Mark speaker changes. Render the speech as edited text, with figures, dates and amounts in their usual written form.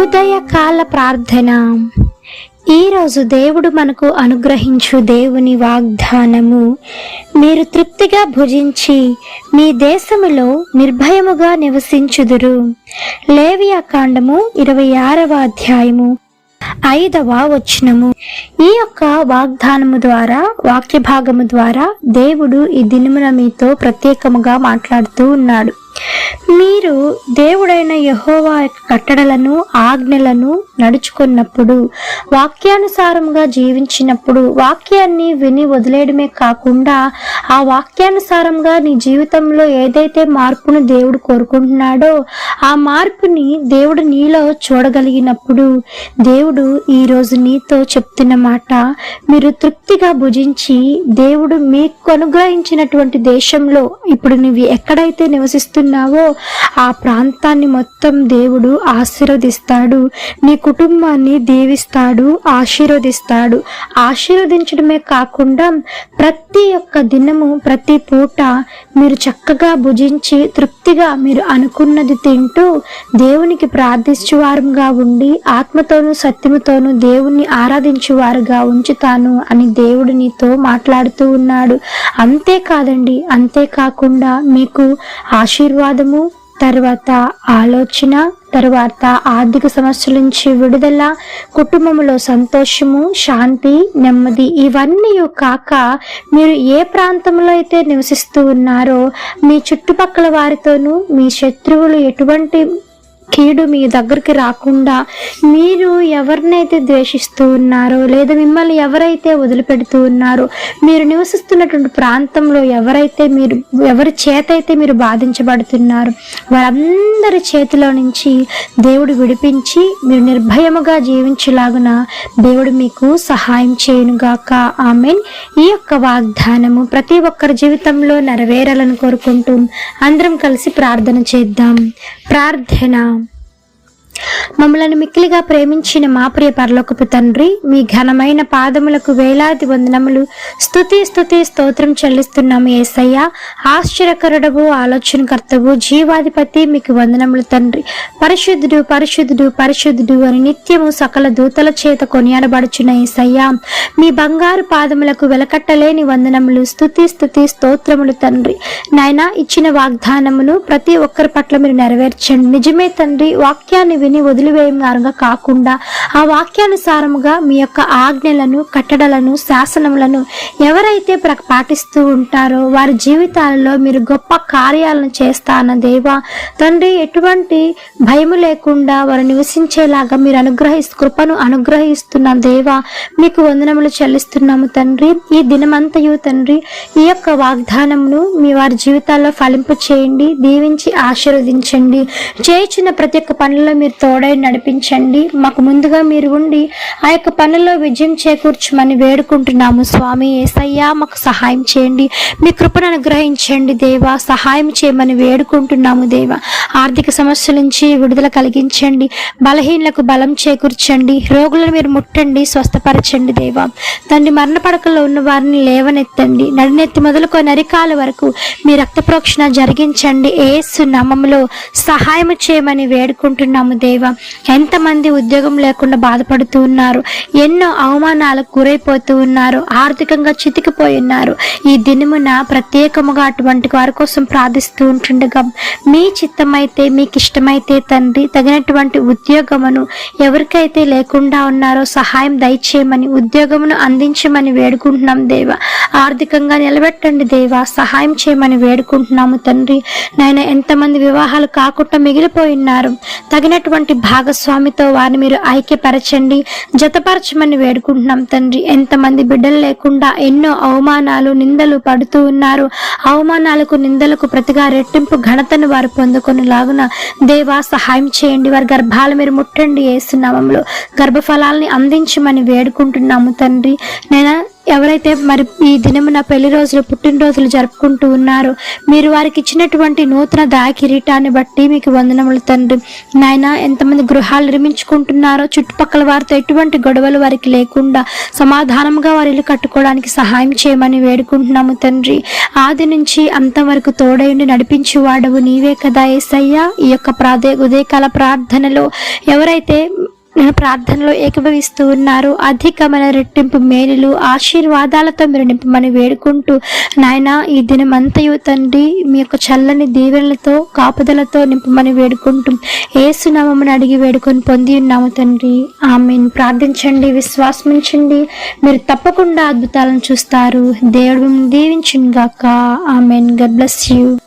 Speaker 1: ఉదయకాల ప్రార్థన. ఈరోజు దేవుడు మనకు అనుగ్రహించు దేవుని వాగ్దానము, మీరు తృప్తిగా భుజించి మీ దేశములో నిర్భయముగా నివసించుదురు. లేవియాకాండము 26వ అధ్యాయము 5వ వచనము. ఈ యొక్క వాగ్దానము ద్వారా, వాక్య భాగము ద్వారా దేవుడు ఈ దినమున మీతో ప్రత్యేకముగా మాట్లాడుతూ ఉన్నాడు. మీరు దేవుడైన యెహోవా యొక్క కట్టడలను, ఆజ్ఞలను నడుచుకున్నప్పుడు, వాక్యానుసారంగా జీవించినప్పుడు, వాక్యాన్ని విని వదిలేయడమే కాకుండా ఆ వాక్యానుసారంగా నీ జీవితంలో ఏదైతే మార్పును దేవుడు కోరుకుంటున్నాడో ఆ మార్పుని దేవుడు నీలో చూడగలిగినప్పుడు, దేవుడు ఈరోజు నీతో చెప్తున్న మాట, మీరు తృప్తిగా భుజించి దేవుడు మీకు అనుగ్రహించినటువంటి దేశంలో ఇప్పుడు నువ్వు ఎక్కడైతే నివసిస్తున్నావో ఆ ప్రాంతాన్ని మొత్తం దేవుడు ఆశీర్వదిస్తాడు. నీ కుటుంబాన్ని దీవిస్తాడు, ఆశీర్వదిస్తాడు. ఆశీర్వదించడమే కాకుండా ప్రతి ఒక్క దినము, ప్రతి పూట మీరు చక్కగా భుజించి తృప్తిగా మీరు అనుకున్నది తింటూ దేవునికి ప్రార్థించువారుగా ఉండి ఆత్మతోనూ సత్యముతోనూ దేవుణ్ణి ఆరాధించువారుగా ఉంచుతాను అని దేవుడు నీతో మాట్లాడుతూ ఉన్నాడు. అంతేకాదండి, అంతేకాకుండా మీకు ఆశీర్వాదము, తర్వాత ఆలోచన, తర్వాత ఆర్థిక సమస్యల నుంచి విడుదల, కుటుంబంలో సంతోషము, శాంతి, నెమ్మది, ఇవన్నీ కాక మీరు ఏ ప్రాంతంలో అయితే నివసిస్తూ ఉన్నారో మీ చుట్టుపక్కల వారితోనూ మీ శత్రువులు ఎటువంటి కీడు మీ దగ్గరికి రాకుండా, మీరు ఎవరినైతే ద్వేషిస్తూ ఉన్నారో లేదా మిమ్మల్ని ఎవరైతే వదిలిపెడుతూ ఉన్నారో, మీరు నివసిస్తున్నటువంటి ప్రాంతంలో ఎవరి చేత అయితే మీరు బాధించబడుతున్నారు వారందరి చేతిలో నుంచి దేవుడు విడిపించి మీరు నిర్భయముగా జీవించేలాగున దేవుడు మీకు సహాయం చేయునుగాక. ఆమేన్. ఈ యొక్క వాగ్దానము ప్రతి ఒక్కరి జీవితంలో నెరవేరాలని కోరుకుంటూ అందరం కలిసి ప్రార్థన చేద్దాం. ప్రార్థన. మమ్మలను మిక్కిలిగా ప్రేమించిన మా ప్రియ పరలోకపు తండ్రి, మీ ఘనమైన పాదములకు వేలాది వందనములు, స్తుతి స్తోత్రం చెల్లిస్తున్నాము యేసయ్య. ఆశ్చర్యకరుడవు, ఆలోచనకర్తవు, జీవాధిపతి, మీకు వందనములు తండ్రి. పరిశుద్ధుడు పరిశుద్ధుడు పరిశుద్ధుడు అని నిత్యము సకల దూతల చేత కొనియాడబడుచున్న యేసయ్య, మీ బంగారు పాదములకు వెలకట్టలేని వందనములు, స్తుతి స్తోత్రములు తండ్రి. నాయనా, ఇచ్చిన వాగ్దానమును ప్రతి ఒక్కరి పట్ల మీరు నెరవేర్చండి. నిజమే తండ్రి, వాక్యాన్ని విని వదిలివేయగా కాకుండా ఆ వాక్యానుసారముగా మీ యొక్క ఆజ్ఞలను, కట్టడలను, శాసనములను ఎవరైతే పాటిస్తూ ఉంటారో వారి జీవితాలలో మీరు గొప్ప కార్యాలను చేస్తాన దేవా. తండ్రి, ఎటువంటి భయము లేకుండా వారు నివసించేలాగా మీరు కృపను అనుగ్రహిస్తున్న దేవా, మీకు వందనములు చెల్లిస్తున్నాము తండ్రి. ఈ దినమంతయు తండ్రి ఈ యొక్క వాగ్దానమును మీ వారి జీవితాల్లో ఫలింపు చేయండి, దీవించి ఆశీర్వదించండి. చేయుచున్న ప్రతి ఒక్క పనుల్లో మీరు తోడై నడిపించండి. మాకు ముందుగా మీరు ఉండి ఆ యొక్క పనుల్లో విజయం చేకూర్చమని వేడుకుంటున్నాము స్వామి. యేసయ్యా, మాకు సహాయం చేయండి, మీ కృపను అనుగ్రహించండి దేవా, సహాయం చేయమని వేడుకుంటున్నాము దేవా. ఆర్థిక సమస్యల నుంచి విడుదల కలిగించండి, బలహీనలకు బలం చేకూర్చండి, రోగులను మీరు ముట్టండి, స్వస్థపరచండి దేవా. తండ్రి, మరణ పడకల్లో ఉన్న వారిని లేవనెత్తండి, నడినెత్తి మొదలుకొని అరికాల వరకు మీ రక్త ప్రోక్షణ జరిగించండి. యేసు నామములో సహాయం చేయమని వేడుకుంటున్నాము దేవా. ఎంతమంది ఉద్యోగం లేకుండా బాధపడుతూ ఉన్నారు, ఎన్నో అవమానాలకు గురైపోతూ ఉన్నారు, ఆర్థికంగా చితికిపోయి ఉన్నారు. ఈ దినమున ప్రత్యేకముగా అటువంటి వారి కోసం ప్రార్థిస్తూ ఉంటుండగా మీ చిత్తమైతే, మీకు ఇష్టమైతే తండ్రి తగినటువంటి ఉద్యోగమును ఎవరికైతే లేకుండా ఉన్నారో సహాయం దయచేయమని, ఉద్యోగమును అందించమని వేడుకుంటున్నాం దేవా. ఆర్థికంగా నిలబెట్టండి దేవా, సహాయం చేయమని వేడుకుంటున్నాము తండ్రి. నాయన, ఎంతమంది వివాహాలు కాకుండా మిగిలిపోయి ఉన్నారు, తగినటువంటి భాగస్వామితో వారిని మీరు ఐక్యపరచండి, జతపరచమని వేడుకుంటున్నాం తండ్రి. ఎంతమంది బిడ్డలు లేకుండా ఎన్నో అవమానాలు, నిందలు పడుతూ ఉన్నారు, అవమానాలకు, నిందలకు ప్రతిగా రెట్టింపు ఘనతను వారు పొందుకొనిలాగున దేవా సహాయం చేయండి. వారి గర్భాలు మీరు ముట్టండి యేసు నామములో, గర్భఫలాల్ని అందించమని వేడుకుంటున్నాము తండ్రి. నేను ఎవరైతే మరి ఈ దినమున పెళ్లి రోజులు పుట్టినరోజులు జరుపుకుంటూ ఉన్నారో మీరు వారికి ఇచ్చినటువంటి నూతన కిరీటాన్ని బట్టి మీకు వందనములు తండ్రి. నాయన, ఎంతమంది గృహాలు నిర్మించుకుంటున్నారో చుట్టుపక్కల వారితో ఎటువంటి గొడవలు వారికి లేకుండా సమాధానంగా వారి ఇల్లు కట్టుకోవడానికి సహాయం చేయమని వేడుకుంటున్నాము తండ్రి. ఆది నుంచి అంతం వరకు తోడయుండి నడిపించి వాడవు నీవే కదా యేసయ్యా. ఈ యొక్క ఉదయకాల ప్రార్థనలో ఎవరైతే ప్రార్థనలో ఏకీభవిస్తూ ఉన్నారు అధికమైన రెట్టింపు మేలులు ఆశీర్వాదాలతో మీరు నింపమని వేడుకుంటూ నాయన, ఈ దినం అంతయు తండ్రి మీ యొక్క చల్లని దీవెనలతో కాపుదలతో నింపమని వేడుకుంటూ యేసు నామమున అడిగి వేడుకొని పొంది ఉన్నాము తండ్రి. ఆమేన్. ప్రార్థించండి, విశ్వాసమించండి, మీరు తప్పకుండా అద్భుతాలను చూస్తారు. దేవుడు మిమ్మల్ని దీవించును గాక. ఆమేన్. God bless you.